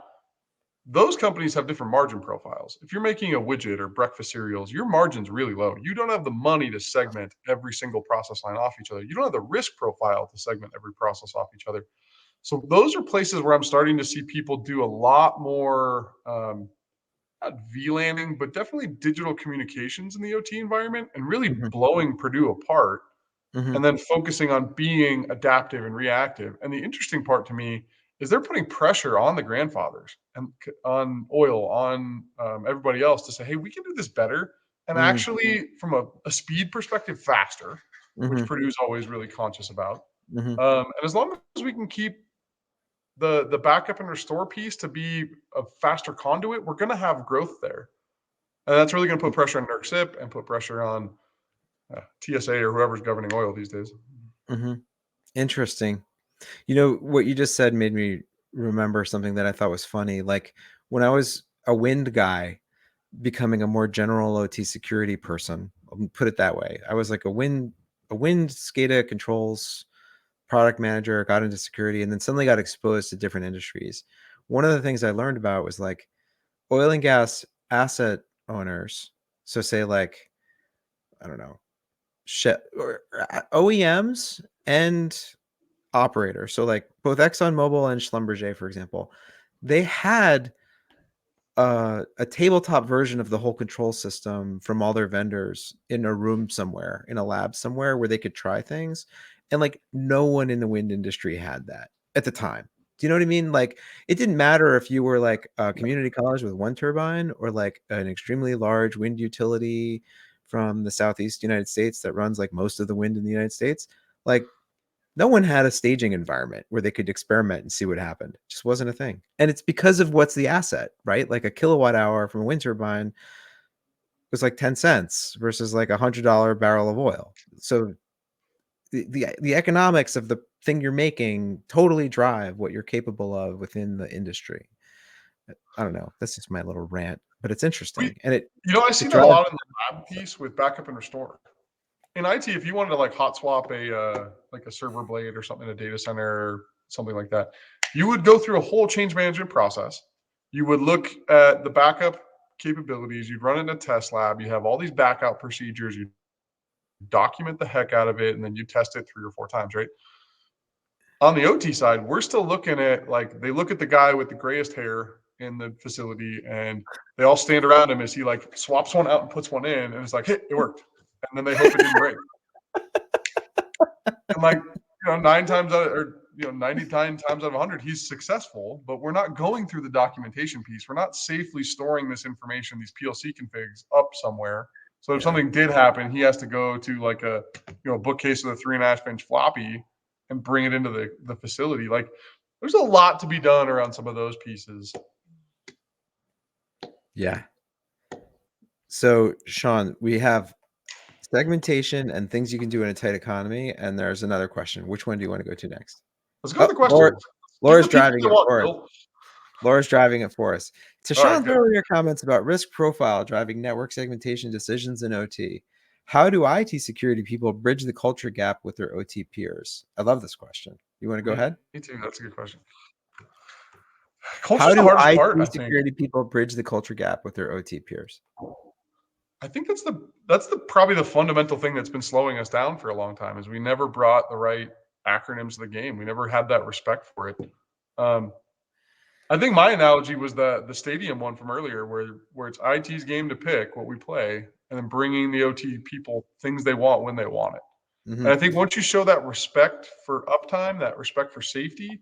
Speaker 2: those companies have different margin profiles. If you're making a widget or breakfast cereals, your margin's really low. You don't have the money to segment every single process line off each other. You don't have the risk profile to segment every process off each other. So those are places where I'm starting to see people do a lot more, not VLANing, but definitely digital communications in the OT environment and really
Speaker 1: Mhm.
Speaker 2: blowing Purdue apart
Speaker 1: Mhm.
Speaker 2: and then focusing on being adaptive and reactive. And the interesting part to me is they're putting pressure on the grandfathers and on oil, on everybody else to say, hey, we can do this better. And
Speaker 1: Mm.
Speaker 2: actually, from a speed perspective, faster, which
Speaker 1: Mhm.
Speaker 2: Purdue's always really conscious about.
Speaker 1: Mhm.
Speaker 2: And as long as we can keep the backup and restore piece to be a faster conduit, we're going to have growth there. And that's really going to put pressure on NERC and put pressure on TSA or whoever's governing oil these days.
Speaker 1: Mhm. Interesting. You know, what you just said made me remember something that I thought was funny. Like when I was a wind guy, becoming a more general OT security person, I'll put it that way. I was like a wind SCADA controls product manager, got into security, and then suddenly got exposed to different industries. One of the things I learned about was like oil and gas asset owners. So say like, I don't know, or OEMs and operators. So like both ExxonMobil and Schlumberger, for example, they had a tabletop version of the whole control system from all their vendors in a room somewhere, in a lab somewhere where they could try things. And like no one in the wind industry had that at the time. Do you know what I mean? Like it didn't matter if you were like a community college with one turbine or like an extremely large wind utility from the Southeast United States that runs like most of the wind in the United States. Like no one had a staging environment where they could experiment and see what happened. It just wasn't a thing. And it's because of what's the asset, right? Like a kilowatt hour from a wind turbine was like 10 cents versus like $100 barrel of oil. So the economics of the thing you're making totally drive what you're capable of within the industry. I don't know. That's just my little rant, but it's
Speaker 2: We,
Speaker 1: interesting. And
Speaker 2: I see
Speaker 1: it
Speaker 2: that a
Speaker 1: drives.
Speaker 2: lot in the lab piece with backup and restore. In IT, if you wanted to like hot swap like a server blade or something in a data center or something like that, you would go through a whole change management process. You would look at the backup capabilities. You'd run it in a test lab. You have all these backup procedures. You document the heck out of it, and then you test it 3 or 4 times, right? On the OT side, we're still looking at like they look at the guy with the grayest hair in the facility and they all stand around him as he like swaps one out and puts one in and it's like, hey, it worked. And then they hope it didn't break. And like, 9 times out of, or 99 times out of 100, he's successful, but we're not going through the documentation piece. We're not safely storing this information, these PLC configs up somewhere. So if
Speaker 1: Yeah.
Speaker 2: something did happen, he has to go to like a bookcase with a 3.5-inch floppy and bring it into the facility. Like there's a lot to be done around some of those pieces.
Speaker 1: Yeah. So, Sean, we have segmentation and things you can do in a tight economy. And there's another question. Which one do you want to go to next?
Speaker 2: Let's go with
Speaker 1: Oh,
Speaker 2: the questions. Give
Speaker 1: Laura's
Speaker 2: the people what
Speaker 1: driving
Speaker 2: they
Speaker 1: it
Speaker 2: want,
Speaker 1: for us.
Speaker 2: Bill.
Speaker 1: Laura's driving it for us. To
Speaker 2: All right,
Speaker 1: Sean's
Speaker 2: good.
Speaker 1: earlier comments about risk profile driving network segmentation decisions in OT, how do IT security people bridge the culture gap with their OT peers? I love this question. You want to go ahead?
Speaker 2: Me too. That's a good question.
Speaker 1: How
Speaker 2: Culture's the
Speaker 1: do
Speaker 2: hardest part, I
Speaker 1: IT
Speaker 2: think.
Speaker 1: security people bridge the culture gap with their OT peers?
Speaker 2: I think that's the probably the fundamental thing that's been slowing us down for a long time is we never brought the right acronyms to the game. We never had that respect for it. Um, I think my analogy was the stadium one from earlier, where it's IT's game to pick what we play, and then bringing the OT people things they want when they want it. And
Speaker 1: Mm-hmm.
Speaker 2: I think once you show that respect for uptime, that respect for safety,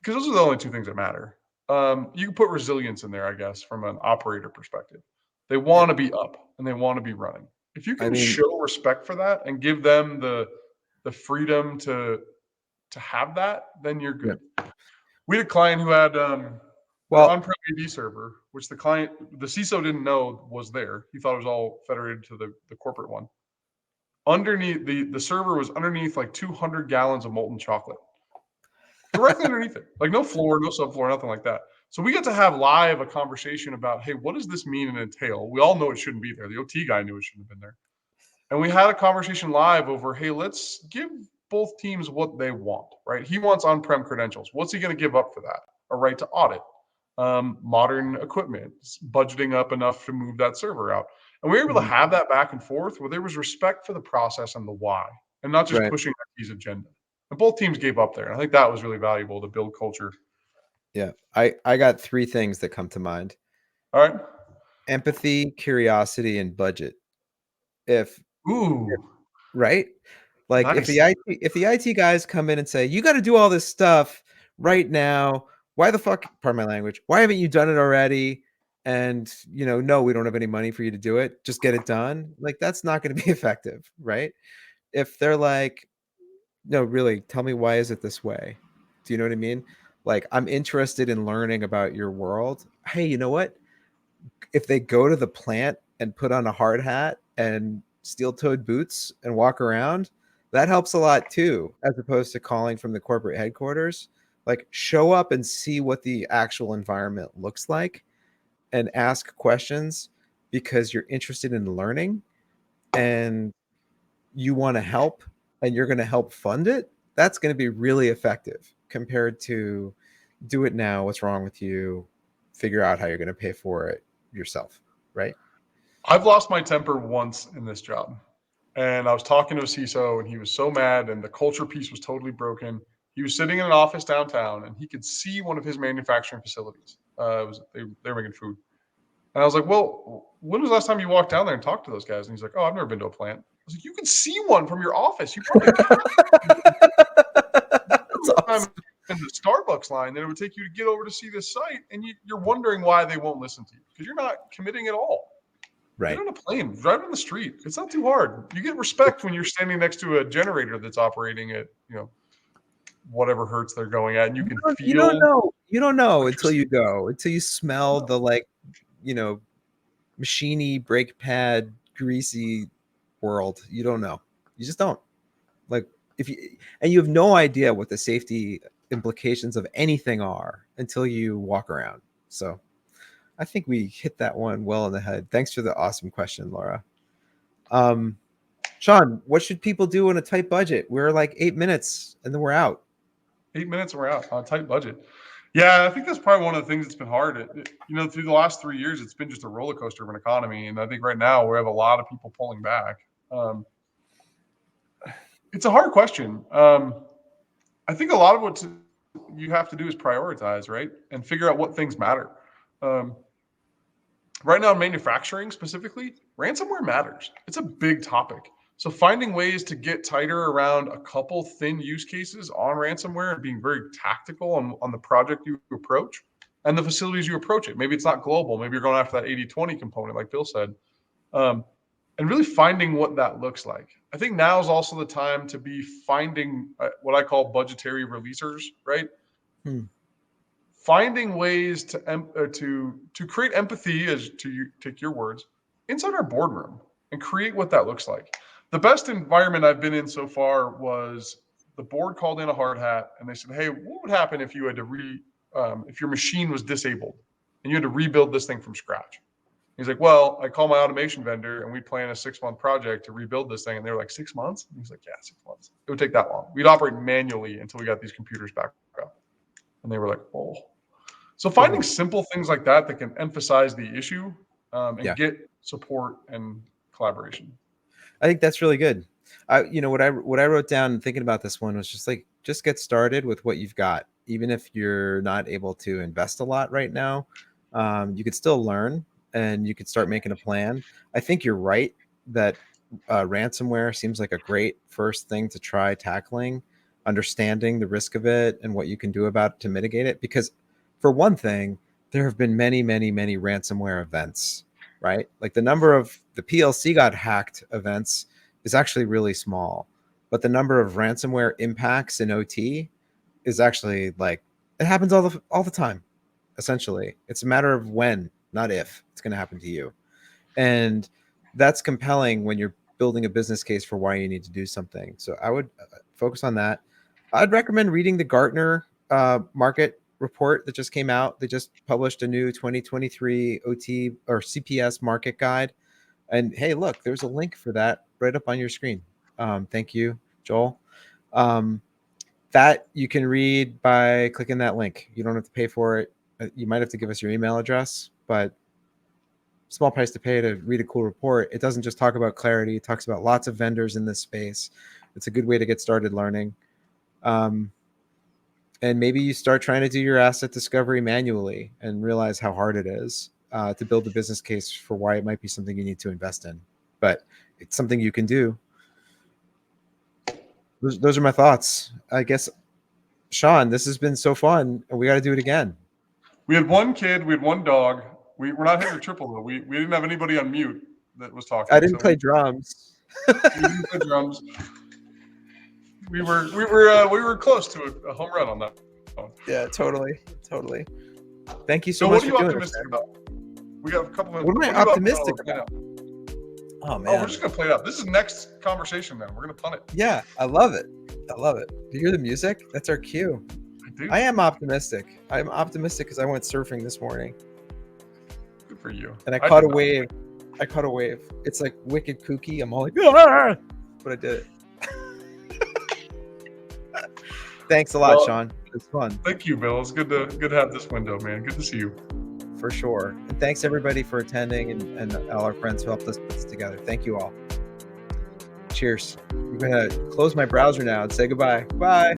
Speaker 2: because those are the only two things that matter. You can put resilience in there, I guess, from an operator perspective. They want to be up and they want to be running. If you
Speaker 1: I
Speaker 2: can
Speaker 1: mean,
Speaker 2: show respect for that and give them the freedom to have that, then you're
Speaker 1: yeah.
Speaker 2: good. We had a client who had their
Speaker 1: Well,
Speaker 2: on-prem AD server, which the CISO didn't know was there. He thought it was all federated to the corporate one. Underneath the server was underneath like 200 gallons of molten chocolate directly underneath it. Like no floor, no subfloor, nothing like that. So we got to have live a conversation about, hey, what does this mean and entail? We all know it shouldn't be there. The OT guy knew it shouldn't have been there. And we had a conversation live over, hey, let's give both teams what they want, right? He wants on-prem credentials. What's he going to give up for that? a right to audit, modern equipment, budgeting up enough to move that server out. And we were able to
Speaker 1: Mhm.
Speaker 2: have that back and forth where there was respect for the process and the why, and not just
Speaker 1: Right.
Speaker 2: pushing IT's agenda. And both teams gave up there. And I think that was really valuable to build culture.
Speaker 1: Yeah. I got three things that come to mind:
Speaker 2: All right.
Speaker 1: empathy, curiosity, and budget. If
Speaker 2: Ooh,
Speaker 1: right? Like
Speaker 2: nice.
Speaker 1: if the IT guys come in and say, "You gotta do all this stuff right now. Why the fuck, pardon my language, why haven't you done it already?" And, "No, we don't have any money for you to do it. Just get it done." Like, that's not gonna be effective, right? If they're like, "No, really, tell me, why is it this way?" Do you know what I mean? Like, "I'm interested in learning about your world." Hey, you know what? If they go to the plant and put on a hard hat and steel-toed boots and walk around, that helps a lot too, as opposed to calling from the corporate headquarters. Like, show up and see what the actual environment looks like and ask questions because you're interested in learning and you want to help and you're going to help fund it. That's going to be really effective compared to do it now. What's wrong with you? Figure out how you're going to pay for it yourself, right?
Speaker 2: I've lost my temper once in this job. And I was talking to a CISO, and he was so mad, and the culture piece was totally broken. He was sitting in an office downtown, and he could see one of his manufacturing facilities. They were making food, and I was like, "Well, when was the last time you walked down there and talked to those guys?" And he's like, "Oh, I've never been to a plant." I was like, "You can see one from your office. You probably
Speaker 1: That's
Speaker 2: more time
Speaker 1: awesome.
Speaker 2: in the Starbucks line than it would take you to get over to see this site, and you're wondering why they won't listen to you because you're not committing at all. Get
Speaker 1: Right.
Speaker 2: on a plane, drive on the street. It's not too hard. You get respect when you're standing next to a generator that's operating at whatever hertz they're going at, and you can
Speaker 1: You don't
Speaker 2: feel
Speaker 1: know. You don't know until
Speaker 2: electricity.
Speaker 1: you go, until you smell the like, you know, machiny, brake pad, greasy world. You don't know. You just don't. Like if you and you have no idea what the safety implications of anything are until you walk around. So I think we hit that one well in the head. Thanks for the awesome question, Laura. Um, Sean, what should people do on a tight budget? We're like 8 minutes and then we're out.
Speaker 2: 8 minutes, we're out on a tight budget. Yeah, I think that's probably one of the things that's been hard. Through the last 3 years, it's been just a roller coaster of an economy, and I think right now we have a lot of people pulling back. Um, it's a hard question. I think a lot of what you have to do is prioritize, right, and figure out what things matter. Um, right now in manufacturing specifically, ransomware matters. It's a big topic. So finding ways to get tighter around a couple thin use cases on ransomware and being very tactical on the project you approach and the facilities you approach it. Maybe it's not global. Maybe you're going after that 80/20 component, like Bill said, um, and really finding what that looks like. I think now is also the time to be finding what I call budgetary releasers, right?
Speaker 1: Hmm.
Speaker 2: Finding ways to create empathy, as to you take your words, inside our boardroom and create what that looks like. The best environment I've been in so far was the board called in a hard hat and they said, "Hey, what would happen if you had to if your machine was disabled and you had to rebuild this thing from scratch?" He's like, "Well, I call my automation vendor and we plan a 6 month project to rebuild this thing." And they were like, "6 months?" And he's like, "Yeah, 6 months. It would take that long. We'd operate manually until we got these computers back up." And they were like, "Oh." So finding
Speaker 1: Oh,
Speaker 2: simple things like that can emphasize the issue, and
Speaker 1: yeah.
Speaker 2: get support and collaboration.
Speaker 1: I think that's really good. What I wrote down thinking about this one was just like, just get started with what you've got, even if you're not able to invest a lot right now. You could still learn and you could start making a plan. I think you're right that ransomware seems like a great first thing to try tackling, understanding the risk of it and what you can do about it to mitigate it. Because for one thing, there have been many, many, many ransomware events, right? Like the number of the PLC got hacked events is actually really small, but the number of ransomware impacts in OT is actually like it happens all the time. Essentially, it's a matter of when, not if, it's going to happen to you, and that's compelling when you're building a business case for why you need to do something. So I would focus on that. I'd recommend reading the Gartner market report that just came out. They just published a new 2023 OT or CPS market guide. And hey, look, there's a link for that right up on your screen. Thank you, Joel. Um, That you can read by clicking that link. You don't have to pay for it. You might have to give us your email address, but small price to pay to read a cool report. It doesn't just talk about Claroty. It talks about lots of vendors in this space. It's a good way to get started learning. And maybe you start trying to do your asset discovery manually and realize how hard it is to build the business case for why it might be something you need to invest in. But it's something you can do. Those are my thoughts. I guess, Sean, this has been so fun. We got to do it again.
Speaker 2: We had one kid, we had one dog. We're not hitting a triple though. We didn't have anybody on mute that was talking.
Speaker 1: I didn't play drums.
Speaker 2: We didn't play drums. We were close to a home run on that one.
Speaker 1: Yeah, totally. Thank you so
Speaker 2: So
Speaker 1: much.
Speaker 2: what are you optimistic about? We got a couple minutes.
Speaker 1: What am I optimistic about? Oh man.
Speaker 2: Oh, we're just gonna play it out. This is next conversation then. We're gonna punt it.
Speaker 1: Yeah, I love it. Do you hear the music? That's our cue.
Speaker 2: I do.
Speaker 1: I am optimistic. I'm optimistic because I went surfing this morning.
Speaker 2: Good for you.
Speaker 1: And I caught a wave. It's like wicked kooky. I'm all like, ah! But I did it. Thanks a lot, Sean. It was fun.
Speaker 2: Thank you, Bill. It's good to have this window, man. Good to see you.
Speaker 1: For sure. And thanks everybody for attending and all our friends who helped us put this together. Thank you all. Cheers. I'm gonna close my browser now and say goodbye. Bye.